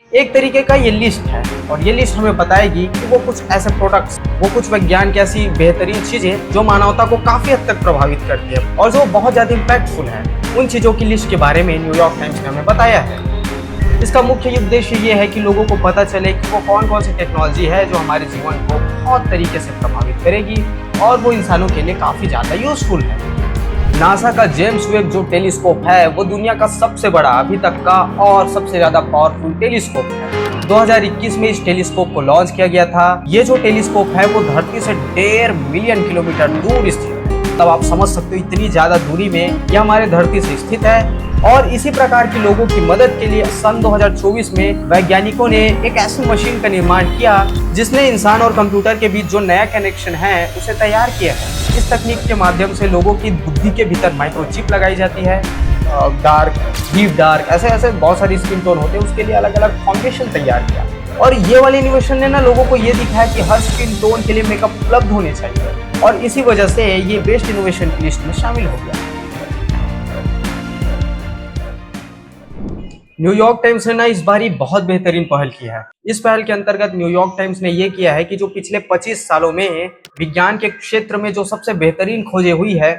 एक तरीके का ये लिस्ट है और ये लिस्ट हमें बताएगी कि वो कुछ ऐसे प्रोडक्ट्स, वो कुछ विज्ञान की ऐसी बेहतरीन चीजें जो मानवता को काफी हद तक प्रभावित करती है और जो बहुत ज्यादा इम्पैक्टफुल है। उन चीजों की लिस्ट के बारे में न्यूयॉर्क टाइम्स ने हमें बताया है। इसका मुख्य उद्देश्य ये है कि लोगों को पता चले कि वो कौन कौन सी टेक्नोलॉजी है जो हमारे जीवन को बहुत तरीके से प्रभावित करेगी और वो इंसानों के लिए काफी ज्यादा यूजफुल है। नासा का जेम्स वेब जो टेलीस्कोप है वो दुनिया का सबसे बड़ा अभी तक का और सबसे ज्यादा पावरफुल टेलीस्कोप है। 2021 में इस टेलीस्कोप को लॉन्च किया गया था। ये जो टेलीस्कोप है वो धरती से 1.5 मिलियन किलोमीटर दूर स्थित है। तब आप समझ सकते हो इतनी ज्यादा दूरी में ये हमारे धरती से स्थित है। और इसी प्रकार के लोगों की मदद के लिए सन 2024 में वैज्ञानिकों ने एक ऐसी मशीन का निर्माण किया जिसने इंसान और कंप्यूटर के बीच जो नया कनेक्शन है उसे तैयार किया है। इस तकनीक के माध्यम से लोगों की बुद्धि के भीतर माइक्रोचिप लगाई जाती है। डार्क, डीप डार्क, ऐसे ऐसे बहुत सारी स्किन टोन होते हैं, उसके लिए अलग अलग फाउंडेशन तैयार किया। और ये वाले इनोवेशन ने ना लोगों को ये दिखाया कि हर स्किन टोन के लिए मेकअप उपलब्ध होने चाहिए और इसी वजह से ये बेस्ट इनोवेशन की लिस्ट में शामिल हो गया। न्यूयॉर्क टाइम्स ने ना इस बार ही बहुत बेहतरीन पहल की है। इस पहल के अंतर्गत न्यूयॉर्क टाइम्स ने यह किया है कि जो पिछले 25 सालों में विज्ञान के क्षेत्र में जो सबसे बेहतरीन खोजें हुई है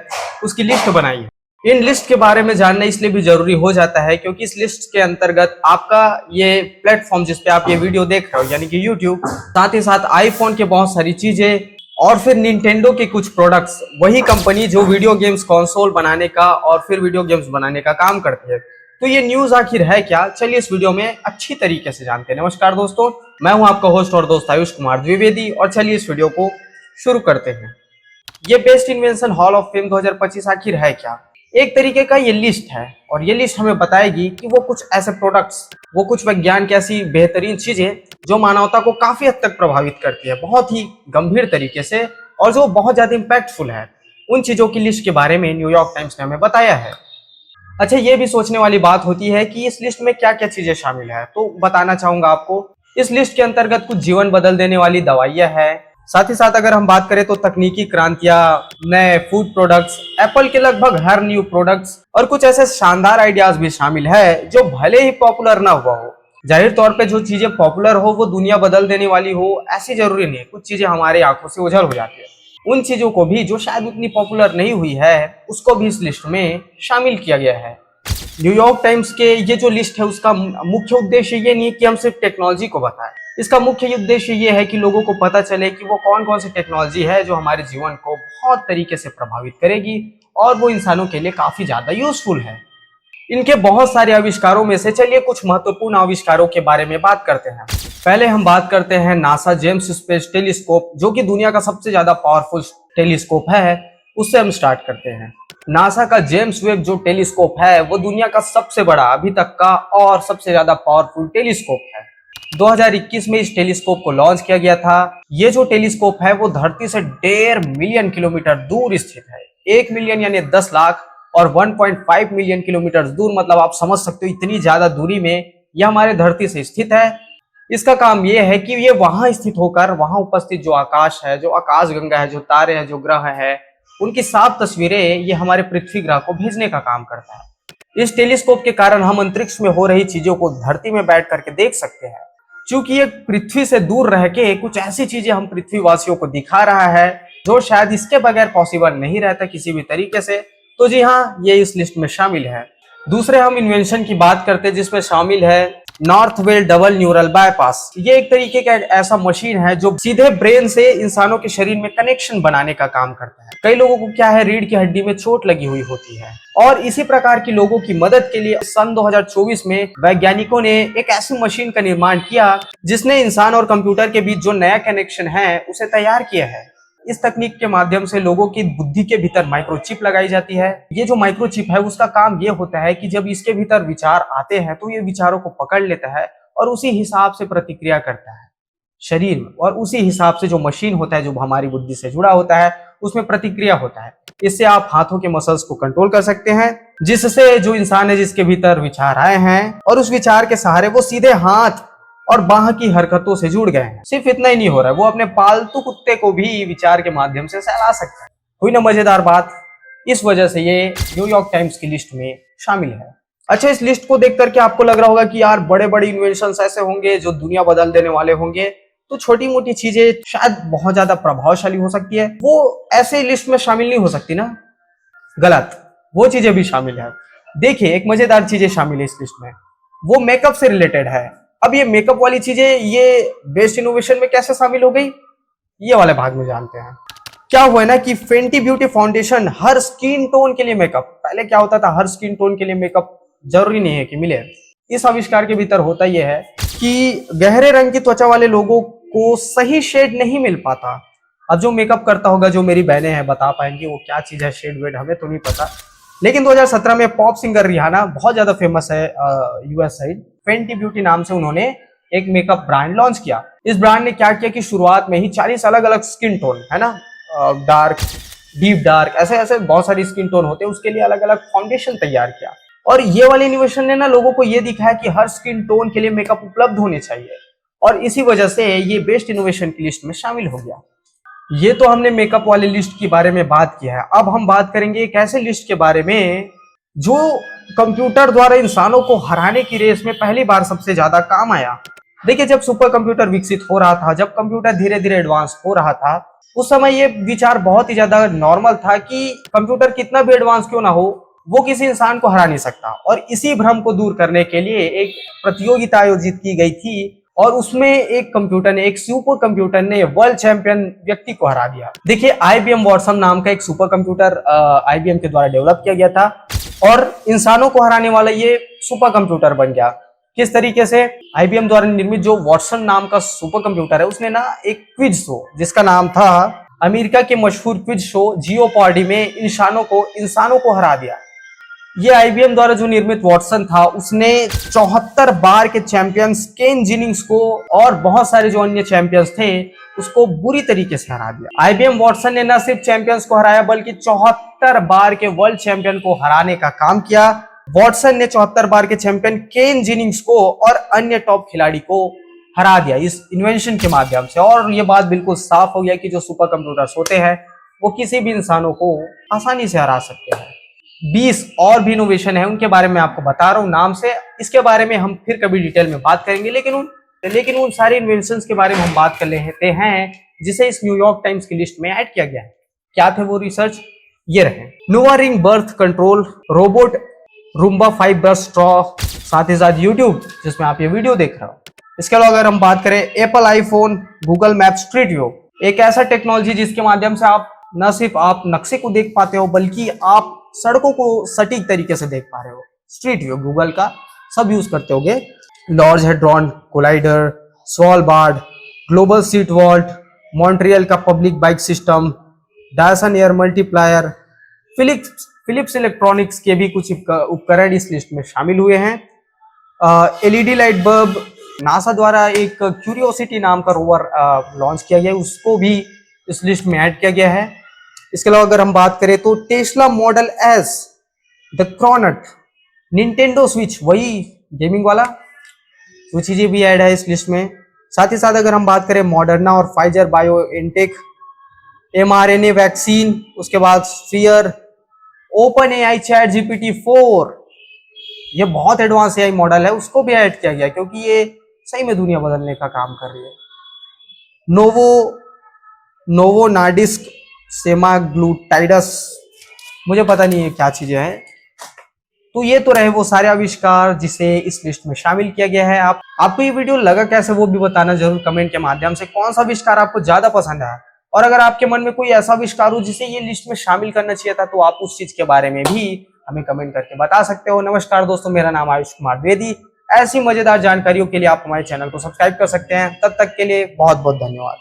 उसकी लिस्ट बनाई है। इन लिस्ट के बारे में जानना इसलिए भी जरूरी हो जाता है क्योंकि इस लिस्ट के अंतर्गत आपका ये प्लेटफॉर्म जिसपे आप ये वीडियो देख रहे हो यानी कि यूट्यूब, साथ ही साथ आईफोन के बहुत सारी चीजें और फिर निंटेंडो के कुछ प्रोडक्ट्स, वही कंपनी जो वीडियो गेम्स कंसोल बनाने का और फिर वीडियो गेम्स बनाने का काम करती है। तो ये न्यूज आखिर है क्या, चलिए इस वीडियो में अच्छी तरीके से जानते हैं। नमस्कार दोस्तों, मैं हूं आपका होस्ट और दोस्त आयुष कुमार द्विवेदी और चलिए इस वीडियो को शुरू करते हैं। ये best invention hall of fame 2025 आखिर है क्या? एक तरीके का ये लिस्ट है और ये लिस्ट हमें बताएगी कि वो कुछ ऐसे प्रोडक्ट्स, वो कुछ विज्ञान की ऐसी बेहतरीन चीजें जो मानवता को काफी हद तक प्रभावित करती है, बहुत ही गंभीर तरीके से, और जो बहुत ज्यादा इम्पैक्टफुल है। उन चीजों की लिस्ट के बारे में न्यूयॉर्क टाइम्स ने हमें बताया है। अच्छा, ये भी सोचने वाली बात होती है कि इस लिस्ट में क्या क्या चीजें शामिल है, तो बताना चाहूंगा आपको। इस लिस्ट के अंतर्गत कुछ जीवन बदल देने वाली दवाइयां हैं। साथ ही साथ अगर हम बात करें तो तकनीकी क्रांतियां, नए फूड प्रोडक्ट्स, एप्पल के लगभग हर न्यू प्रोडक्ट्स और कुछ ऐसे शानदार आइडियाज भी शामिल है जो भले ही पॉपुलर ना हुआ हो। जाहिर तौर पे जो चीजें पॉपुलर हो वो दुनिया बदल देने वाली हो ऐसी जरूरी नहीं है। कुछ चीजें हमारे आंखों से ओझल हो जाती है। उन चीजों को भी जो शायद उतनी पॉपुलर नहीं हुई है उसको भी इस लिस्ट में शामिल किया गया है। न्यूयॉर्क टाइम्स के ये जो लिस्ट है उसका मुख्य उद्देश्य ये नहीं है कि हम सिर्फ टेक्नोलॉजी को बताएं। इसका मुख्य उद्देश्य ये है कि लोगों को पता चले कि वो कौन कौन सी टेक्नोलॉजी है जो हमारे जीवन को बहुत तरीके से प्रभावित करेगी और वो इंसानों के लिए काफी ज्यादा यूजफुल है। इनके बहुत सारे आविष्कारों में से चलिए कुछ महत्वपूर्ण आविष्कारों के बारे में बात करते हैं। पहले हम बात करते हैं नासा जेम्स स्पेस टेलीस्कोप, जो कि दुनिया का सबसे ज्यादा पावरफुल टेलीस्कोप है। उससे हम स्टार्ट करते हैं। नासा का जेम्स वेब जो टेलीस्कोप है वो दुनिया का सबसे बड़ा अभी तक का और सबसे ज्यादा पावरफुल टेलीस्कोप है। 2021 में इस टेलीस्कोप को लॉन्च किया गया था। ये जो टेलीस्कोप है वो धरती से 1.5 मिलियन किलोमीटर दूर स्थित है। 1 मिलियन यानी 10 लाख और 1.5 मिलियन किलोमीटर दूर, मतलब आप समझ सकते हो इतनी ज्यादा दूरी में यह हमारे धरती से स्थित है। इसका काम यह है कि ये वहां स्थित होकर वहां उपस्थित जो आकाश है, जो आकाशगंगा है, जो तारे हैं, जो ग्रह है, उनकी साफ तस्वीरें ये हमारे पृथ्वी ग्रह को भेजने का काम करता है। इस टेलीस्कोप के कारण हम अंतरिक्ष में हो रही चीजों को धरती में बैठ करके देख सकते हैं। चूंकि ये पृथ्वी से दूर रह के कुछ ऐसी चीजें हम पृथ्वी वासियों को दिखा रहा है जो शायद इसके बगैर पॉसिबल नहीं रहता किसी भी तरीके से, तो जी हाँ, ये इस लिस्ट में शामिल है। दूसरे हम इन्वेंशन की बात करते हैं जिसमें शामिल है नॉर्थवेल डबल न्यूरल बाईपास। ये एक तरीके का ऐसा मशीन है जो सीधे ब्रेन से इंसानों के शरीर में कनेक्शन बनाने का काम करता है। कई लोगों को क्या है, रीढ़ की हड्डी में चोट लगी हुई होती है और इसी प्रकार की लोगों की मदद के लिए सन 2024 में वैज्ञानिकों ने एक ऐसी मशीन का निर्माण किया जिसने इंसान और कंप्यूटर के बीच जो नया कनेक्शन है उसे तैयार किया है। इस तकनीक के माध्यम से लोगों की बुद्धि के भीतर माइक्रोचिप लगाई जाती है। ये जो माइक्रोचिप है उसका काम ये होता है कि जब इसके भीतर विचार आते हैं तो ये विचारों को पकड़ लेता है और उसी हिसाब से प्रतिक्रिया करता है शरीर में, और उसी हिसाब से जो मशीन होता है जो हमारी बुद्धि से जुड़ा होता है उसमें प्रतिक्रिया होता है। इससे आप हाथों के मसल्स को कंट्रोल कर सकते हैं, जिससे जो इंसान है जिसके भीतर विचार आए हैं और उस विचार के सहारे वो सीधे हाथ और बाह की हरकतों से जुड़ गए हैं। सिर्फ इतना ही नहीं हो रहा है, वो अपने पालतू कुत्ते को भी विचार के माध्यम से सहला सकता है। हुई ना मजेदार बात? इस वजह से ये न्यूयॉर्क टाइम्स की लिस्ट में शामिल है। अच्छा, इस लिस्ट को देख करके आपको लग रहा होगा कि यार बड़े बड़े इन्वेंशंस ऐसे होंगे जो दुनिया बदल देने वाले होंगे, तो छोटी मोटी चीजें शायद बहुत ज्यादा प्रभावशाली हो सकती है, वो ऐसे लिस्ट में शामिल नहीं हो सकती ना। गलत, वो चीजें भी शामिल है। देखिए, एक मजेदार चीजें शामिल है इस लिस्ट में, वो मेकअप से रिलेटेड है। अब ये मेकअप वाली चीजें ये बेस्ट इनोवेशन में कैसे शामिल हो गई, ये वाले भाग में जानते हैं। क्या हुआ है ना कि फेंटी ब्यूटी फाउंडेशन हर स्किन टोन के लिए मेकअप, पहले क्या होता था हर स्किन टोन के लिए मेकअप जरूरी नहीं है कि मिले। इस आविष्कार के भीतर होता यह है कि गहरे रंग की त्वचा वाले लोगों को सही शेड नहीं मिल पाता। अब जो मेकअप करता होगा, जो मेरी बहनें हैं बता पाएंगी वो क्या चीज है शेड वेड, हमें तो नहीं पता। लेकिन 2017 में पॉप सिंगर रिहाना, बहुत ज्यादा फेमस है यूएस साइड, फेंटी ब्यूटी नाम से उन्होंने एक मेकअप ब्रांड लॉन्च किया। इस ब्रांड ने क्या किया कि शुरुआत में ही 40 अलग अलग स्किन टोन है ना, डार्क, डीप डार्क, ऐसे ऐसे बहुत सारी स्किन टोन होते हैं, उसके लिए अलग अलग फाउंडेशन तैयार किया। और ये वाले इनोवेशन ने ना लोगों को ये दिखाया कि हर स्किन टोन के लिए मेकअप उपलब्ध होने चाहिए, और इसी वजह से ये बेस्ट इनोवेशन की लिस्ट में शामिल हो गया। ये तो हमने मेकअप वाली लिस्ट के बारे में बात किया है। अब हम बात करेंगे एक ऐसे लिस्ट के बारे में जो कंप्यूटर द्वारा इंसानों को हराने की रेस में पहली बार सबसे ज्यादा काम आया। देखिए, जब सुपर कंप्यूटर विकसित हो रहा था, जब कंप्यूटर धीरे धीरे एडवांस हो रहा था, उस समय ये विचार बहुत ही ज्यादा नॉर्मल था कि कंप्यूटर कितना भी एडवांस क्यों ना हो, वो किसी इंसान को हरा नहीं सकता। और इसी भ्रम को दूर करने के लिए एक प्रतियोगिता आयोजित की गई थी, और उसमें एक कंप्यूटर ने, एक सुपर कंप्यूटर ने वर्ल्ड चैंपियन व्यक्ति को हरा दिया। देखिए, IBM वॉटसन नाम का एक सुपर कंप्यूटर IBM के द्वारा डेवलप किया गया था, और इंसानों को हराने वाला ये सुपर कंप्यूटर बन गया। किस तरीके से? IBM द्वारा निर्मित जो वॉटसन नाम का सुपर कंप्यूटर है, उसने ना एक क्विज शो जिसका नाम था, अमेरिका के मशहूर क्विज शो जियोपार्डी में इंसानों को हरा दिया। ये IBM द्वारा जो निर्मित वॉटसन था, उसने 74 बार के चैंपियंस केन जेनिंग्स को और बहुत सारे जो अन्य चैंपियंस थे उसको बुरी तरीके से हरा दिया। IBM वॉटसन ने न सिर्फ चैंपियंस को हराया, बल्कि 74 बार के वर्ल्ड चैंपियन को हराने का काम किया। वॉटसन ने 74 बार के चैंपियन केन जेनिंग्स को और अन्य टॉप खिलाड़ी को हरा दिया इस इन्वेंशन के माध्यम से। और ये बात बिल्कुल साफ हो गया कि जो सुपर कंप्यूटर्स होते हैं वो किसी भी इंसानों को आसानी से हरा सकते हैं। 20 और भी इनोवेशन है, उनके बारे में आपको बता रहा हूँ नाम से, इसके बारे में हम फिर कभी डिटेल में बात करेंगे। लेकिन उन सारे इन्वेंशंस के बारे में हम बात कर लेते हैं जिसे इस न्यूयॉर्क टाइम्स की लिस्ट में ऐड किया गया है। क्या थे वो रिसर्च? ये रहे, NuvaRing birth control, robot Roomba 5 brush straw, साथ ही साथ यूट्यूब जिसमें आप ये वीडियो देख रहे हो। इसके अलावा अगर हम बात करें Apple iPhone, Google map, street view, एक ऐसा टेक्नोलॉजी जिसके माध्यम से आप न सिर्फ आप नक्शे को देख पाते हो, बल्कि आप सड़कों को सटीक तरीके से देख पा रहे हो। स्ट्रीट व्यू गूगल का सब यूज करते होगे। Large hadron collider, Svalbard, global seed vault, Montreal का public bike system, Dyson air multiplier, Philips electronics के भी कुछ उपकरण इस लिस्ट में शामिल हुए हैं। LED लाइट बल्ब, नासा द्वारा एक क्यूरियोसिटी नाम का रोवर लॉन्च किया गया है, उसको भी इस लिस्ट में ऐड किया गया है। इसके अलावा अगर हम बात करें तो Tesla model S, the cronut, Nintendo Switch, वही गेमिंग वाला, वो चीजें भी ऐड है इस लिस्ट में। साथ ही साथ अगर हम बात करें मॉडर्ना और फाइजर बायोएनटेक, mRNA वैक्सीन, उसके बाद स्फीयर, OpenAI ChatGPT-4, ये बहुत एडवांस AI मॉडल है, उसको भी ऐड किया गया क्योंकि ये सही में दुनिया बदलने का काम कर रही है। नोवो नार्डिस्क, सेमाग्लूटाइडस, मुझे पता नहीं है क्या चीजें हैं। तो ये तो रहे वो सारे आविष्कार जिसे इस लिस्ट में शामिल किया गया है। आपको ये वीडियो लगा कैसे, वो भी बताना जरूर कमेंट के माध्यम से। कौन सा आविष्कार आपको ज्यादा पसंद आया, और अगर आपके मन में कोई ऐसा आविष्कार हो जिसे ये लिस्ट में शामिल करना चाहिए था, तो आप उस चीज के बारे में भी हमें कमेंट करके बता सकते हो। नमस्कार दोस्तों, मेरा नाम आयुष कुमार द्विवेदी। ऐसी मजेदार जानकारियों के लिए आप हमारे चैनल को सब्सक्राइब कर सकते हैं। तब तक के लिए बहुत बहुत धन्यवाद।